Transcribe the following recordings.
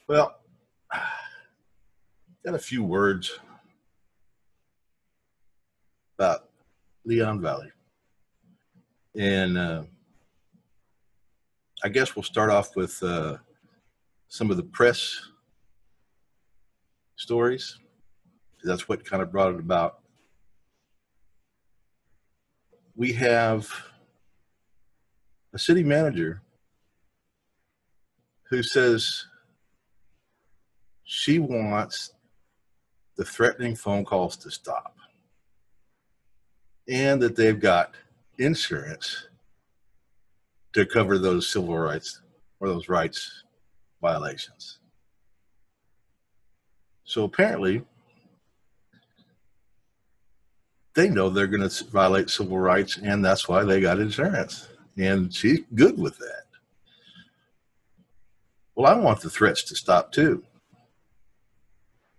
Well, got a few words about Leon Valley. And I guess we'll start off with some of the press stories. That's what kind of brought it about. We have a city manager who says she wants the threatening phone calls to stop and that they've got insurance to cover those civil rights or those rights violations. So apparently they know they're going to violate civil rights, and that's why they got insurance. And she's good with that. Well, I want the threats to stop too.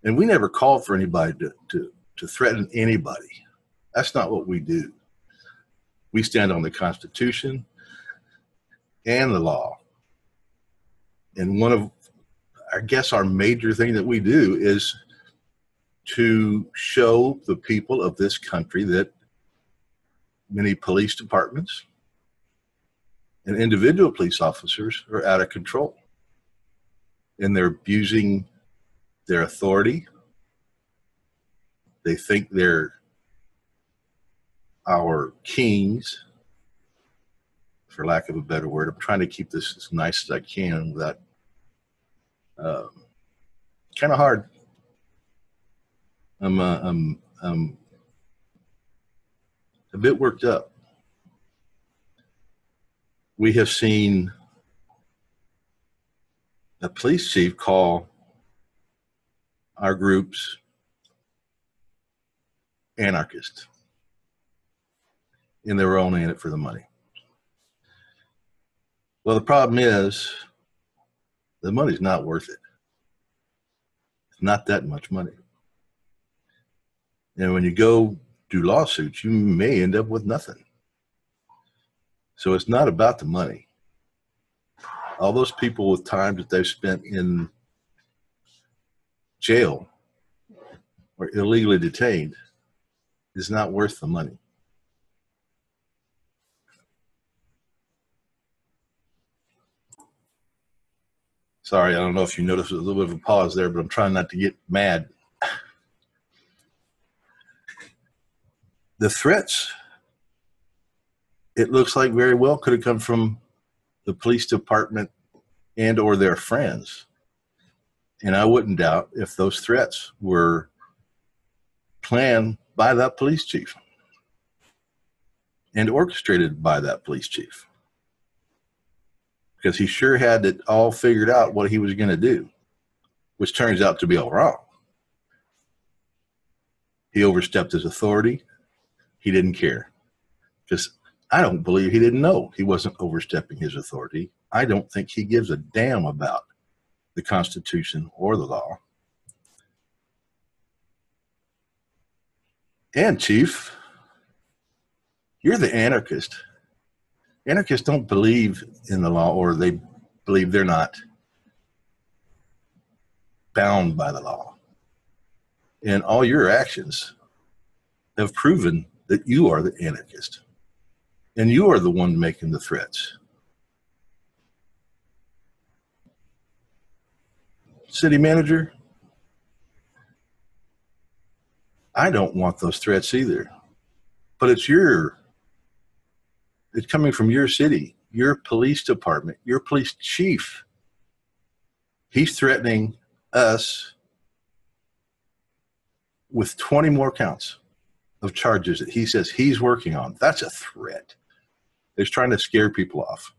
And we never called for anybody to threaten anybody. That's not what we do. We stand on the Constitution and the law. And one of, I guess, our major thing that we do is to show the people of this country that many police departments and individual police officers are out of control. And they're abusing their authority. They think they're our kings, for lack of a better word. I'm trying to keep this as nice as I can without kind of hard. I'm a bit worked up. We have seen a police chief call our groups anarchists, and they were only in it for the money. Well, the problem is the money's not worth it. It's not that much money. And when you go do lawsuits, you may end up with nothing. So it's not about the money. All those people with time that they've spent in jail or illegally detained is not worth the money. Sorry, I don't know if you noticed a little bit of a pause there, but I'm trying not to get mad. The threats, it looks like very well could have come from the police department and or their friends. And I wouldn't doubt if those threats were planned by that police chief and orchestrated by that police chief, because he sure had it all figured out what he was going to do, which turns out to be all wrong. He overstepped his authority. He didn't care, because I don't believe he didn't know he wasn't overstepping his authority. I don't think he gives a damn about the Constitution or the law. And Chief, you're the anarchist. Anarchists don't believe in the law, or they believe they're not bound by the law. And all your actions have proven that you are the anarchist. And you are the one making the threats. City manager, I don't want those threats either. But it's coming from your city, your police department, your police chief. He's threatening us with 20 more counts of charges that he says he's working on. That's a threat. He's trying to scare people off.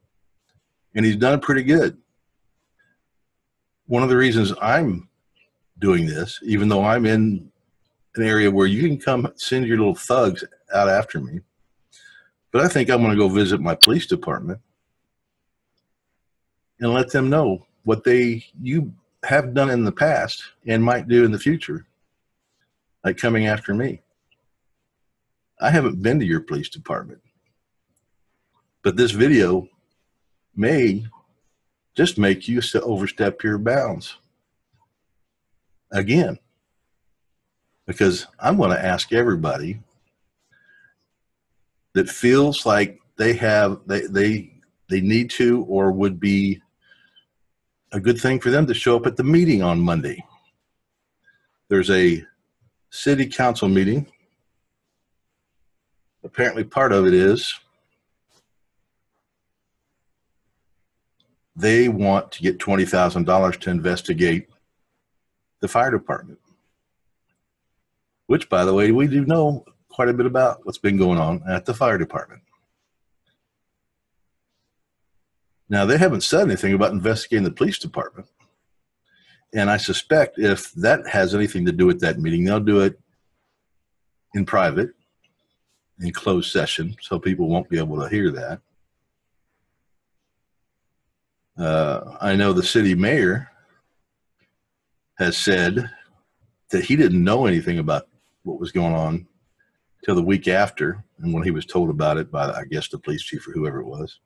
And he's done pretty good. One of the reasons I'm doing this, even though I'm in an area where you can come send your little thugs out after me, but I think I'm going to go visit my police department and let them know what you have done in the past and might do in the future, like coming after me. I haven't been to your police department, but this video may just make you to overstep your bounds. again, because I'm going to ask everybody that feels like they need to, or would be a good thing for them to show up at the meeting on Monday. There's a city council meeting. Apparently part of it is they want to get $20,000 to investigate the fire department, which, by the way, we do know quite a bit about what's been going on at the fire department. Now, they haven't said anything about investigating the police department. And I suspect if that has anything to do with that meeting, they'll do it in private, in closed session, so people won't be able to hear that. I know the city mayor has said that he didn't know anything about what was going on till the week after, and when he was told about it by, I guess, the police chief or whoever it was.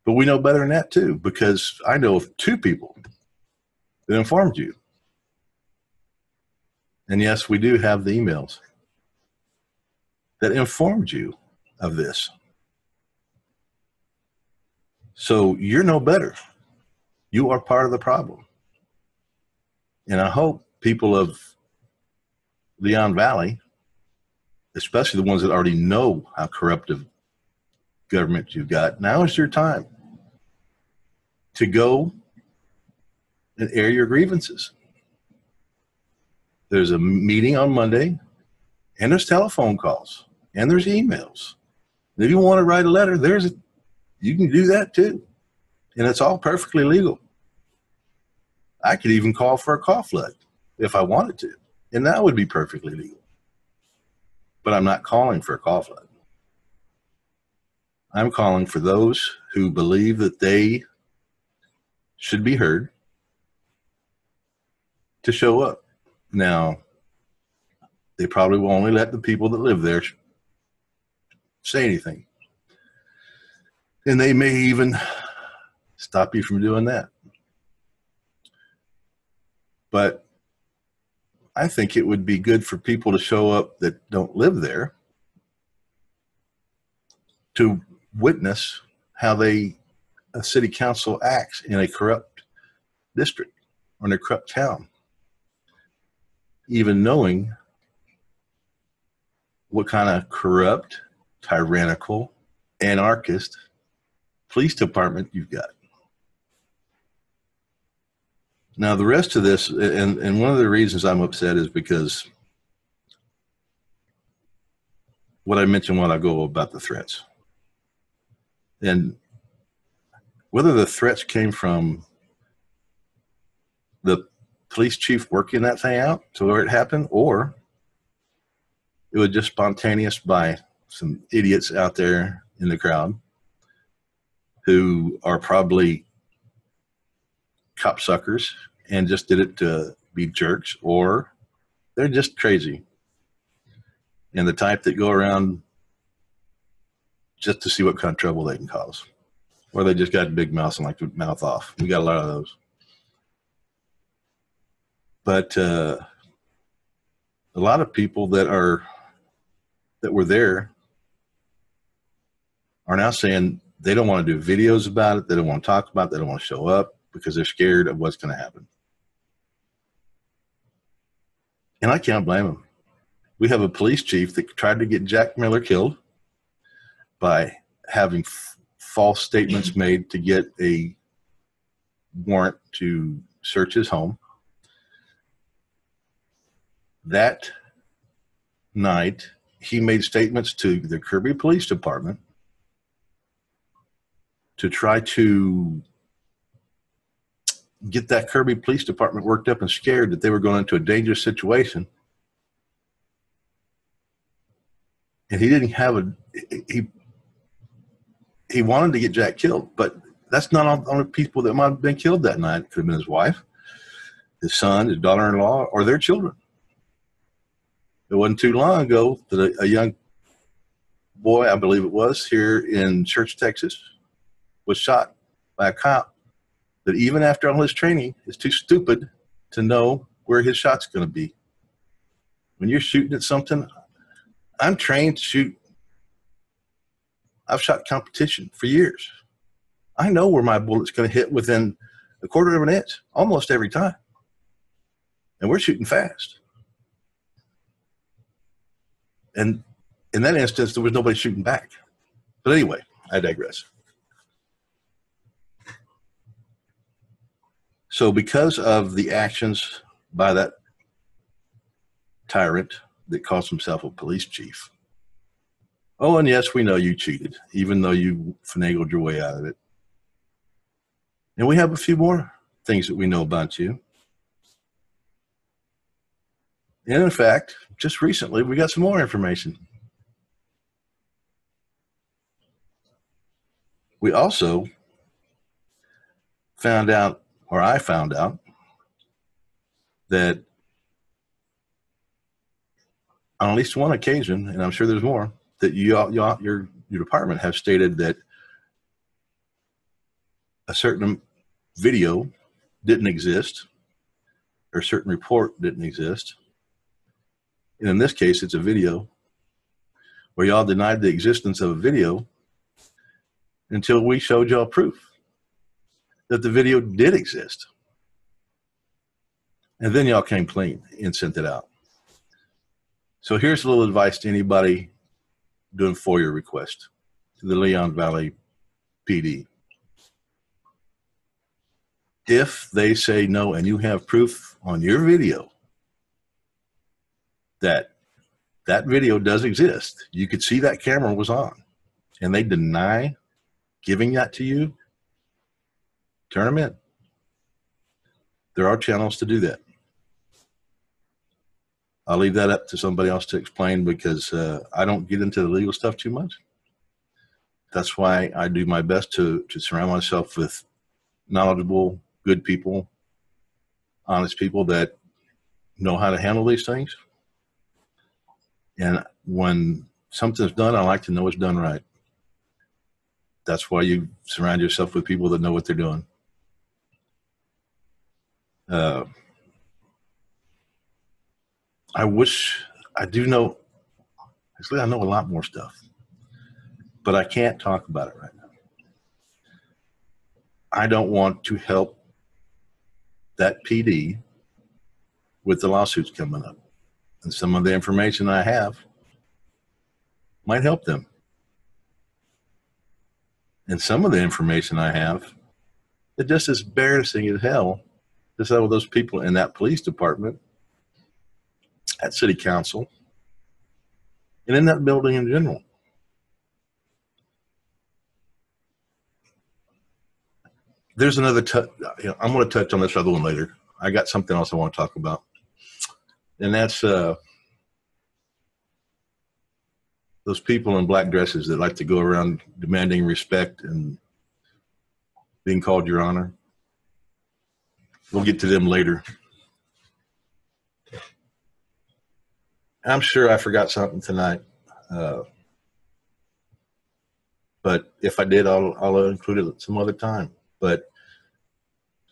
But we know better than that, too, because I know of 2 people that informed you. And yes, we do have the emails that informed you of this. So you're no better. You are part of the problem. And I hope people of Leon Valley, especially the ones that already know how corruptive government you've got, now is your time to go and air your grievances. There's a meeting on Monday, and there's telephone calls, and there's emails. And if you want to write a letter, you can do that too. And it's all perfectly legal. I could even call for a call flood if I wanted to, and that would be perfectly legal. But I'm not calling for a call flood. I'm calling for those who believe that they should be heard to show up. Now, they probably will only let the people that live there say anything. And they may even stop you from doing that. But I think it would be good for people to show up that don't live there to witness how a city council acts in a corrupt district or in a corrupt town, even knowing what kind of corrupt, tyrannical, anarchist police department you've got. Now, the rest of this, and one of the reasons I'm upset is because what I mentioned a while ago about the threats. And whether the threats came from the police chief working that thing out to where it happened, or it was just spontaneous by some idiots out there in the crowd who are probably copsuckers and just did it to be jerks, or they're just crazy and the type that go around just to see what kind of trouble they can cause, or they just got a big mouth and like to mouth off. We got a lot of those. But a lot of people that were there are now saying they don't want to do videos about it. They don't want to talk about it. They don't want to show up because they're scared of what's going to happen. And I can't blame them. We have a police chief that tried to get Jack Miller killed by having false statements made to get a warrant to search his home. That night, he made statements to the Kirby Police Department to try to get that Kirby Police Department worked up and scared that they were going into a dangerous situation. And he didn't have he wanted to get Jack killed, but that's not all the only people that might have been killed that night. It could have been his wife, his son, his daughter-in-law, or their children. It wasn't too long ago that a young boy, I believe it was, here in Church, Texas, was shot by a cop that even after all his training is too stupid to know where his shot's going to be. When you're shooting at something, I'm trained to shoot. I've shot competition for years. I know where my bullet's going to hit within a quarter of an inch almost every time. And we're shooting fast. And in that instance, there was nobody shooting back. But anyway, I digress. So because of the actions by that tyrant that calls himself a police chief, oh, and yes, we know you cheated, even though you finagled your way out of it. And we have a few more things that we know about you. And in fact, just recently, we got some more information. We also found out, or I found out, that on at least one occasion, and I'm sure there's more, that your department have stated that a certain video didn't exist, or a certain report didn't exist. And in this case, it's a video where y'all denied the existence of a video until we showed y'all proof that the video did exist. And then y'all came clean and sent it out. So here's a little advice to anybody doing FOIA request to the Leon Valley PD. If they say no and you have proof on your video that that video does exist, you could see that camera was on, and they deny giving that to you, turn them in. There are channels to do that. I'll leave that up to somebody else to explain, because I don't get into the legal stuff too much. That's why I do my best to surround myself with knowledgeable, good people, honest people that know how to handle these things. And when something's done, I like to know it's done right. That's why you surround yourself with people that know what they're doing. I wish I do know, actually I know a lot more stuff, but I can't talk about it right now. I don't want to help that PD with the lawsuits coming up. And some of the information I have might help them. And some of the information I have is just as embarrassing as hell to some of those people in that police department, at city council, and in that building in general. There's another, I'm going to touch on this other one later. I got something else I want to talk about. And that's those people in black dresses that like to go around demanding respect and being called Your Honor. We'll get to them later. I'm sure I forgot something tonight. But if I did, I'll include it some other time. But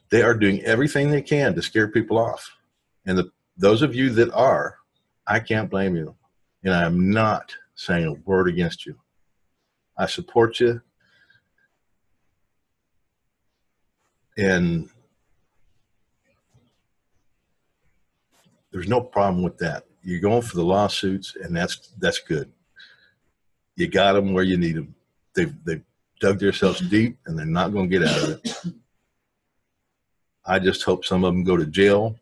they are doing everything they can to scare people off. And those of you that are, I can't blame you. And I am not saying a word against you. I support you. And there's no problem with that. You're going for the lawsuits, and that's good. You got them where you need them. They've dug themselves deep, and they're not going to get out of it. I just hope some of them go to jail,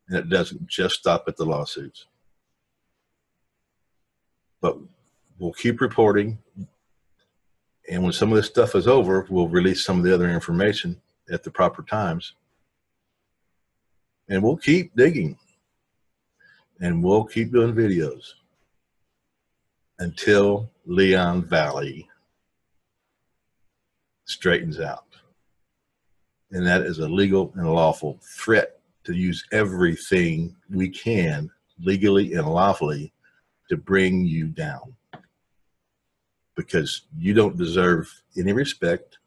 and it doesn't just stop at the lawsuits. But we'll keep reporting, and when some of this stuff is over, we'll release some of the other information at the proper times. And we'll keep digging. And we'll keep doing videos until Leon Valley straightens out. And that is a legal and lawful threat to use everything we can legally and lawfully to bring you down. Because you don't deserve any respect.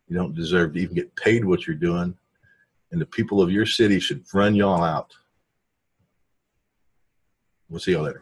You don't deserve to even get paid what you're doing. And the people of your city should run y'all out We'll see you later.